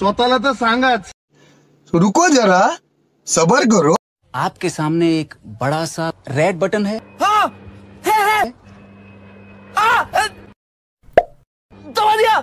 स्वतःला तर सांगाच। रुको जरा सबर करो। आपके सामने एक बड़ा सा रेड बटन है। हाँ, है। दबा दिया,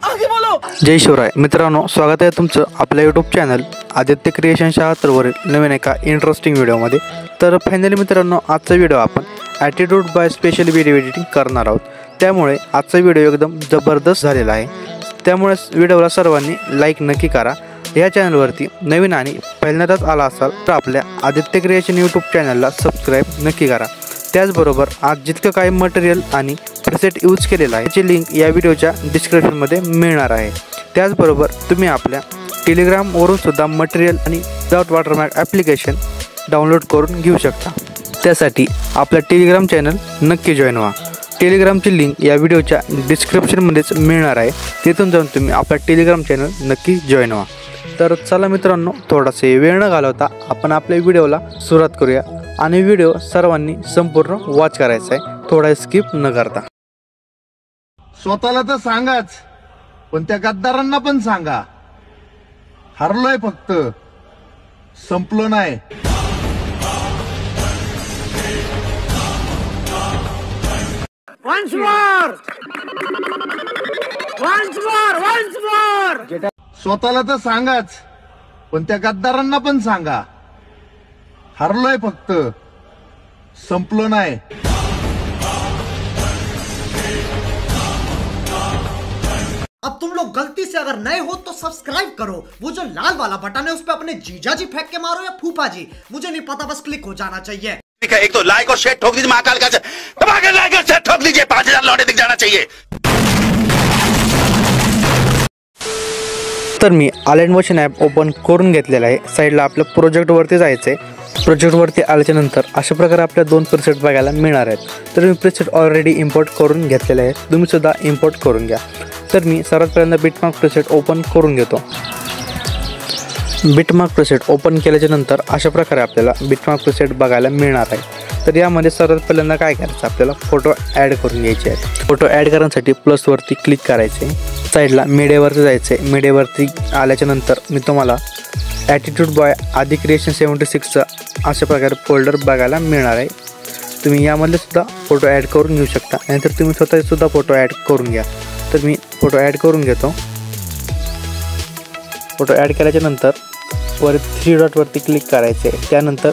आगे बोलो। जय शिवराय मित्रांनो, स्वागत आहे तुमचं आपल्या यूट्यूब चॅनल आदित्य क्रिएशन 76 वरील नवीन एका इंटरेस्टिंग व्हिडिओमध्ये। तर फायनली मित्रांनो, आजचा व्हिडिओ आपण attitude by special video editing करणार आहोत। त्यामुळे आजचा व्हिडिओ एकदम जबरदस्त झालेला आहे। त्यामुळे व्हिडिओला सर्वांनी लाईक नक्की करा। या चॅनलवरती नवीन आणि पहिल्यांदाच आला असाल तर आपल्या आदित्य क्रिएशन यूट्यूब चॅनलला सबस्क्राईब नक्की करा। त्याचबरोबर आज जितकं काही मटेरियल आणि प्रेसेट यूज केलेलं आहे त्याची लिंक या व्हिडिओच्या डिस्क्रिप्शनमध्ये मिळणार आहे। त्याचबरोबर तुम्ही आपल्या टेलिग्रामवरून सुद्धा मटेरियल आणि विदाउट वॉटरमार्क ॲप्लिकेशन डाउनलोड करून घेऊ शकता। त्यासाठी आपल्या टेलिग्राम चॅनल नक्की जॉईन व्हा। टेलिग्रामची लिंक या व्हिडिओच्या डिस्क्रिप्शनमध्येच मिळणार आहे। तिथून जाऊन तुम्ही आपल्या टेलिग्राम चॅनल नक्की जॉईन व्हा। तर चला मित्रांनो, थोडासा वेळ न घालवता आपण आपल्या व्हिडिओला सुरुवात करूया आणि व्हिडिओ सर्वांनी संपूर्ण वॉच करायचा आहे, थोडा स्किप न करता। स्वतःला तर सांगाच, पण त्या गद्दारांना पण सांगा, हरलोय फक्त, संपलो नाही। Once more. स्वतःला तर सांगाच, पण त्या गद्दारांना पण सांगा, हरलोय फक्त, संपलो नाही। अब तुम लोग गलती से अगर नए हो तो सब्सक्राइब करो। वो जो लाल वाला बटन है उस पे अपने जीजा जी फेंक के मारो या फूफा जी, मुझे नहीं पता, बस क्लिक हो जाना चाहिए। एक तो लाइक और शेयर ठोक दीजिए, महाकाल का दबा के लाइक और शेयर ठोक दीजिए, 5000 लौटे दिख जाना चाहिए। तर मी आलेट मोशन ॲप ओपन करून घेतलेला आहे। साईडला आपल्या प्रोजेक्टवरती जायचं आहे। प्रोजेक्टवरती आल्याच्यानंतर अशा प्रकारे आपल्या दोन प्रेसेट बघायला मिळणार आहेत। तर मी प्रेसेट ऑलरेडी इम्पोर्ट करून घेतलेले आहेत, तुम्ही सुद्धा इम्पोर्ट करून घ्या। तर मी सर्वात पहिल्यांदा बिटमार्क प्रेसेट ओपन करून घेतो। बिटमार्क प्रेसेट ओपन केल्याच्यानंतर अशा प्रकारे आपल्याला बिटमार्क प्रेसेट बघायला मिळणार आहे। तर यामध्ये सर्वात पहिल्यांदा काय करायचं, आपल्याला फोटो ॲड करून घ्यायचे आहेत। फोटो ॲड करण्यासाठी प्लसवरती क्लिक करायचे, साईडला मीडियावरती जायचे। मीडियावरती आल्याच्यानंतर मी तुम्हाला ॲटिट्यूड बॉय आदि क्रिएशन 76चं अशा प्रकारे फोल्डर बघायला मिळणार आहे। तुम्ही यामधले सुद्धा फोटो ॲड करून घेऊ शकता, नाहीतर तुम्ही स्वतःसुद्धा फोटो ॲड करून घ्या। तर मी फोटो ॲड करून घेतो। फोटो ॲड केल्याच्यानंतर वर 3 डॉटवरती क्लिक करायचे, त्यानंतर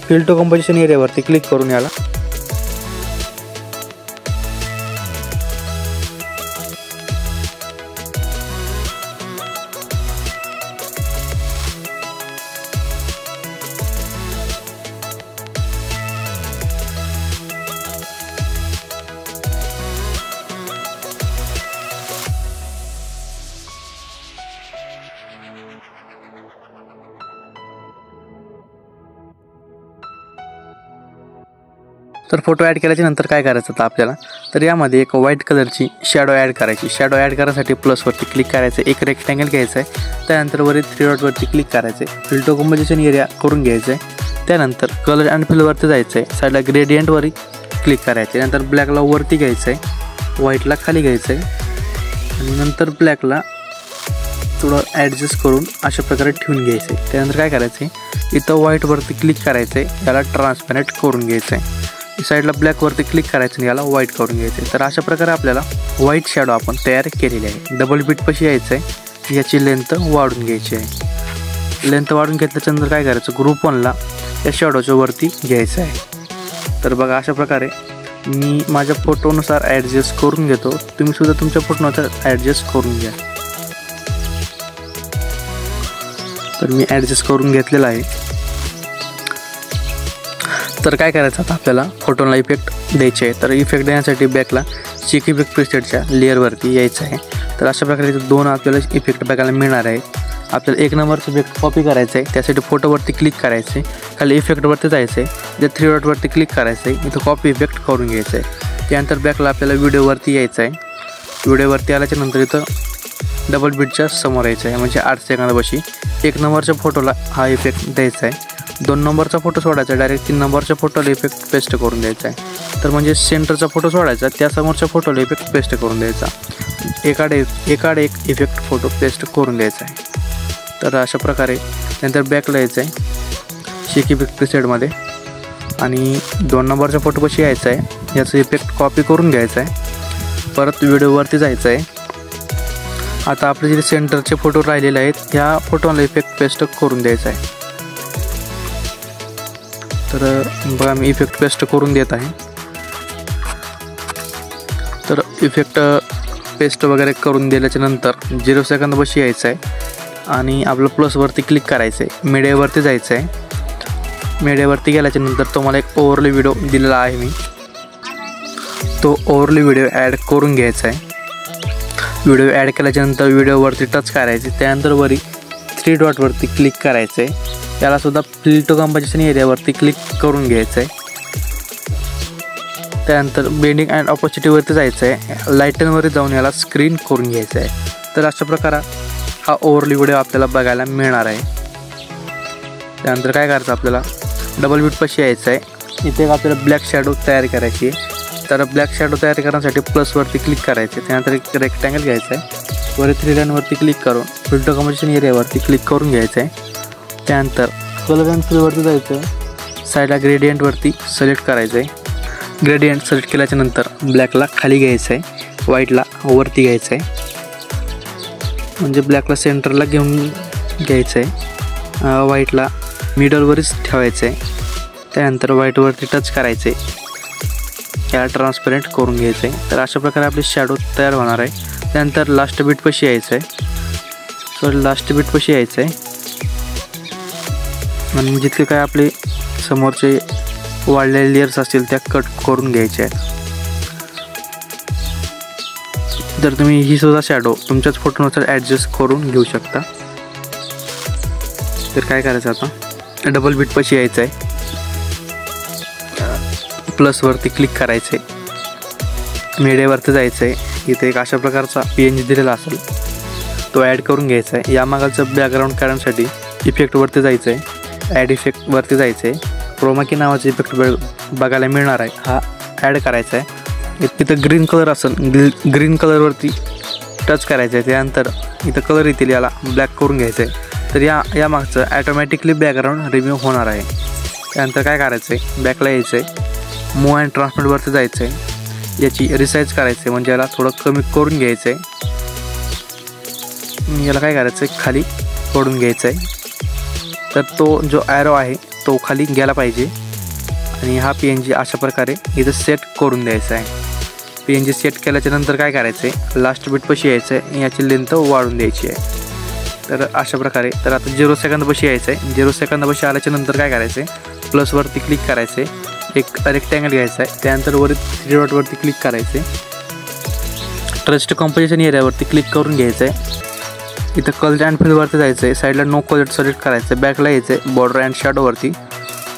फिल टू कंपोजिशन एरियावरती क्लिक करून याला तर फोटो ॲड केल्याच्यानंतर काय करायचं आता आपल्याला, तर यामध्ये एक व्हाईट कलरची शॅडो ॲड करायची। शॅडो ॲड करायसाठी प्लसवरती क्लिक करायचं, एक रेक्टँगल घ्यायचं आहे, त्यानंतर वरील 3 डॉटवरती क्लिक करायचं आहे, फिल टू कंपोजिशन एरिया करून घ्यायचं आहे। त्यानंतर कलर अँड फिलवरती जायचं आहे, साईडला ग्रेडियंटवरती क्लिक करायचं आहे, नंतर ब्लॅकला वरती घ्यायचं आहे, व्हाईटला खाली घ्यायचं आहे आणि नंतर ब्लॅकला थोडं ॲडजस्ट करून अशा प्रकारे ठेवून घ्यायचं आहे। त्यानंतर काय करायचं आहे, इथं व्हाईटवरती क्लिक करायचं आहे, याला ट्रान्सपॅरंट करून घ्यायचं आहे। साईडला ब्लॅकवरती क्लिक करायचं आणि याला व्हाईट करून घ्यायचं आहे। तर अशा प्रकारे आपल्याला व्हाईट शॅडो आपण तयार केलेली आहे। डबल बीटपाशी यायचं आहे, याची लेंथ वाढून घ्यायची आहे। लेंथ वाढून घेतल्याच्यानंतर काय करायचं, ग्रुप 1ला या शॅडोच्या वरती घ्यायचं आहे। तर बघा अशा प्रकारे मी माझ्या फोटोनुसार ॲडजस्ट करून घेतो, तुम्ही सुद्धा तुमच्या फोटोनुसार ॲडजस्ट करून घ्या। तर मी ॲडजस्ट करून घेतलेला आहे। तर काय करायचं आता, आपल्याला फोटोला इफेक्ट द्यायचे आहे। तर इफेक्ट देण्यासाठी बॅकला चेक इफेक्ट प्रीसेटच्या लेअरवरती यायचं आहे। तर अशा प्रकारे दोन आपल्याला इफेक्ट बघायला मिळणार आहे। आपल्याला 1 नंबरचं इफेक्ट कॉपी करायचं आहे, त्यासाठी फोटोवरती क्लिक करायचं आहे, खाली इफेक्टवरती जायचं आहे, त्या 3 डॉटवरती क्लिक करायचं आहे, इथं कॉपी इफेक्ट करून घ्यायचं आहे। त्यानंतर बॅकला आपल्याला व्हिडिओवरती यायचं आहे। व्हिडिओवरती आल्याच्यानंतर इथं डबल बीटच्या समोर यायचं आहे, म्हणजे 8 सेकंदापाशी 1 नंबरच्या फोटोला हा इफेक्ट द्यायचा आहे। 2 नंबरचा फोटो सोडायचा, डायरेक्ट 3 नंबरच्या फोटोला इफेक्ट पेस्ट करून द्यायचा आहे। तर म्हणजे सेंटरचा फोटो सोडायचा, त्या समोरच्या फोटोला इफेक्ट पेस्ट करून द्यायचा। एकाड एक इफेक्ट फोटो पेस्ट करून द्यायचा आहे। तर अशा प्रकारे नंतर बॅकला यायचं आहे शेक इफेक्ट प्रीसेटमध्ये आणि 2 नंबरच्या फोटोपाशी यायचं आहे. याचं इफेक्ट कॉपी करून घ्यायचं आहे. परत व्हिडिओवरती जायचं आहे. आता आपले जे सेंटरचे फोटो राहिलेले आहेत ह्या फोटोला इफेक्ट पेस्ट करून द्यायचा आहे. तर बघा मी इफेक्ट पेस्ट करून देत आहे. तर इफेक्ट पेस्ट वगैरे करून दिल्याच्या नंतर 0 सेकंदापाशी यायचं आहे आणि आपलं प्लसवरती क्लिक करायचं आहे. मीडियावरती जायचं आहे. मीडियावरती गेल्याच्या नंतर तुम्हाला एक ओव्हरले व्हिडिओ दिलेला आहे मी, तो ओव्हरले व्हिडिओ ॲड करून घ्यायचा आहे. व्हिडिओ ॲड केल्याच्यानंतर व्हिडिओवरती टच करायचे. त्यानंतर वरी 3 डॉटवरती क्लिक करायचं आहे. यालासुद्धा फिल टू कंपोजिशन एरियावरती क्लिक करून घ्यायचं आहे. त्यानंतर बेंडिंग अँड ऑपॉर्च्युनिटीवरती जायचं आहे. लाईटनवरती जाऊन याला स्क्रीन करून घ्यायचं आहे. तर अशा प्रकारे हा ओव्हरले व्हिडिओ आपल्याला बघायला मिळणार आहे. त्यानंतर काय करायचं आपल्याला डबल बीटपाशी यायचं आहे. इथे आपल्याला ब्लॅक शॅडो तयार करायची आहे. तर ब्लॅक शॅडो तयार करण्यासाठी प्लसवरती क्लिक करायचे. त्यानंतर एक रेक्टँगल घ्यायचं आहे. वरी 3 लाईनवरती क्लिक करून फिल टू कंपोजिशन एरियावरती क्लिक करून घ्यायचं आहे. त्यानंतर कलर अँड फिलवरती जायचं आहे. साईडला ग्रेडियंटवरती सिलेक्ट करायचं आहे. ग्रेडियंट सिलेक्ट केल्याच्यानंतर ब्लॅकला खाली घ्यायचं आहे, व्हाईटला वरती घ्यायचं आहे. म्हणजे ब्लॅकला सेंटरला घेऊन घ्यायचं आहे, व्हाईटला मिडलवरच ठेवायचं आहे. त्यानंतर व्हाईटवरती टच करायचं आहे. याला ट्रान्सपरंट करून घ्यायचं आहे. तर अशा प्रकारे आपले शॅडो तयार होणार आहे. त्यानंतर लास्ट बीटपाशी यायचं आहे. लास्ट बीटपाशी यायचं आहे आणि जितके काय आपले समोरचे वाढलेले लेयर्स असतील त्या कट करून घ्यायचे आहेत. तर तुम्ही ही सुद्धा शॅडो तुमच्याच फोटोनुसार ॲडजस्ट करून घेऊ शकता. तर काय करायचं आता डबल बीटपाशी यायचं आहे. प्लसवरती क्लिक करायचं आहे. मीडियावरती जायचं आहे. इथे एक अशा प्रकारचा PNG दिलेला असेल तो ॲड करून घ्यायचा आहे. या मागचं बॅकग्राऊंड काढण्यासाठी इफेक्टवरती जायचं आहे. ॲड इफेक्टवरती जायचं आहे. क्रोमाकी नावाचा इफेक्ट बघायला मिळणार आहे, हा ॲड करायचा आहे. इथं ग्रीन कलर असेल, ग्रीन कलरवरती टच करायचं आहे. त्यानंतर इथं कलर येतील, याला ब्लॅक करून घ्यायचं आहे. तर या मागचं ॲटोमॅटिकली बॅकग्राऊंड रिमूव्ह होणार आहे. त्यानंतर काय करायचं आहे बॅकला यायचं आहे. मूव्ह अँड ट्रान्समिटवरती जायचं आहे. याची रिसाईज करायचं आहे, म्हणजे याला थोडं कमी करून घ्यायचं आहे. याला काय करायचं आहे खाली पडून घ्यायचं आहे. तर तो जो ॲरो आहे तो खाली गेला पाहिजे आणि हा PNG अशा प्रकारे इथं सेट करून द्यायचा आहे. PNG सेट केल्याच्यानंतर काय करायचं आहे लास्ट बीटपाशी यायचं आहे. याची लेंथ वाढून द्यायची आहे. तर अशा प्रकारे तर आता 0 सेकंदापाशी यायचं आहे. 0 सेकंदापाशी आल्याच्यानंतर काय करायचं आहे प्लसवरती क्लिक करायचं आहे. एक रेक्टँगल घ्यायचा आहे. त्यानंतर वरी 3 डॉटवरती क्लिक करायचं आहे. ट्रस्ट कंपोजिशन एरियावरती क्लिक करून घ्यायचं आहे. इथं कलर अँड फिलवरती जायचं आहे. साईडला नो कलर सिलेक्ट करायचं आहे. बॅकला यायचं आहे बॉर्डर अँड शॅडोवरती.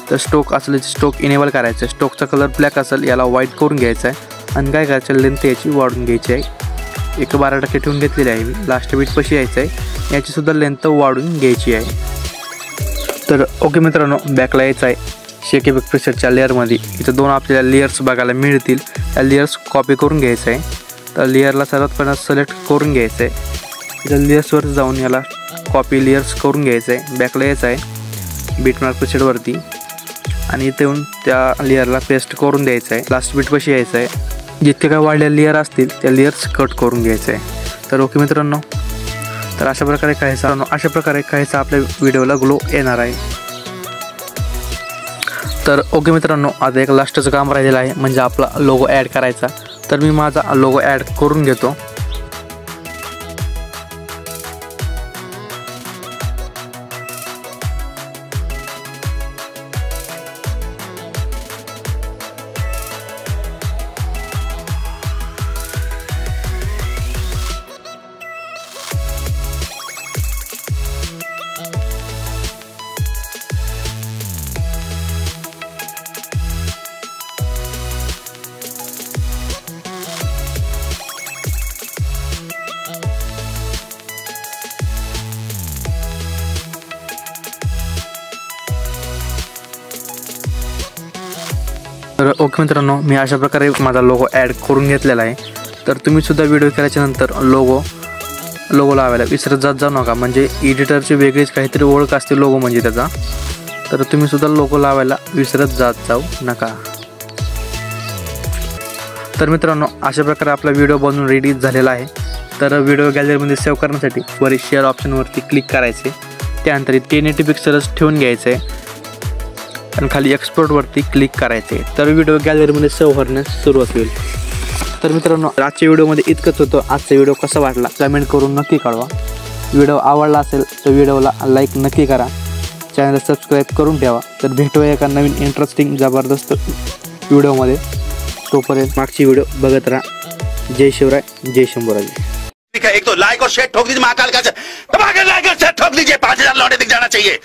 तर स्टोक असले स्टोक इनेबल करायचं आहे. स्टोकचा कलर ब्लॅक असेल याला व्हाईट करून घ्यायचा आहे आणि काय करायचं लेंथ याची वाढून घ्यायची आहे. 12% ठेवून घेतलेली आहे मी. लास्ट बीटपाशी यायचं आहे. याचीसुद्धा लेंथ वाढून घ्यायची आहे. तर ओके मित्रांनो, बॅकला यायचं आहे. शेक इफेक्ट प्रीसेटच्या लेअरमध्ये इथं 2 आपल्याला लेयर्स बघायला मिळतील. त्या लेयर्स कॉपी करून घ्यायचं आहे. तर लेअरला सर्वात पहिला सिलेक्ट करून घ्यायचं आहे. इथं लेयर्सवर जाऊन याला कॉपी लेयर्स करून घ्यायचं आहे. बॅकला यायचं आहे बीटमार्क प्रीसेटवरती आणि इथे येऊन त्या लेअरला पेस्ट करून द्यायचं आहे. लास्ट बीटपाशी यायचं आहे. जितके काय वाढलेले लेअर असतील त्या लेयर्स कट करून घ्यायचं आहे. तर ओके मित्रांनो, तर अशा प्रकारे काहीसा आपल्या व्हिडिओला ग्लो येणार आहे. तर ओके मित्रांनो, आता एक लास्टचं काम राहिलेलं आहे, म्हणजे आपला लोगो ॲड करायचा. तर मी माझा लोगो ॲड करून घेतो. तर ओके मित्रांनो, मी अशा प्रकारे माझा लोगो ॲड करून घेतलेला आहे. तर तुम्ही सुद्धा व्हिडिओ केल्याच्यानंतर लोगो लोगो लावायला विसरत जाऊ नका, म्हणजे एडिटरची वेगळीच काहीतरी ओळख असते लोगो म्हणजे त्याचा. तर तुम्ही सुद्धा लोगो लावायला विसरत जाऊ नका. तर मित्रांनो, अशा प्रकारे आपला व्हिडिओ बनवून रेडी झालेला आहे. तर व्हिडिओ गॅलरीमध्ये सेव्ह करण्यासाठी वर शेअर ऑप्शनवरती क्लिक करायचे, त्यानंतर 1080 पिक्सेलच ठेवून घ्यायचे आणि खाली एक्सपोर्टवरती क्लिक करायचे. तर व्हिडिओ गॅलरीमध्ये सेव्ह होण्यास सुरुवात होईल. तर मित्रांनो, आजच्या व्हिडिओमध्ये इतकंच होतं. आजचा व्हिडिओ कसा वाटला कमेंट करून नक्की कळवा. व्हिडिओ आवडला असेल तर व्हिडिओला लाईक नक्की करा, चॅनल सबस्क्राईब करून ठेवा. तर भेटूया एका नवीन इंटरेस्टिंग जबरदस्त व्हिडिओमध्ये. तोपर्यंत मागची व्हिडिओ बघत राहा. जय शिवराय, जय शंभूराजे. एक तो लाइक और शेयर ठोक दीजिए महाकाल का, दबा के लाइक और शेयर ठोक दीजिए, 5000 लौटे दिख जाना चाहिए.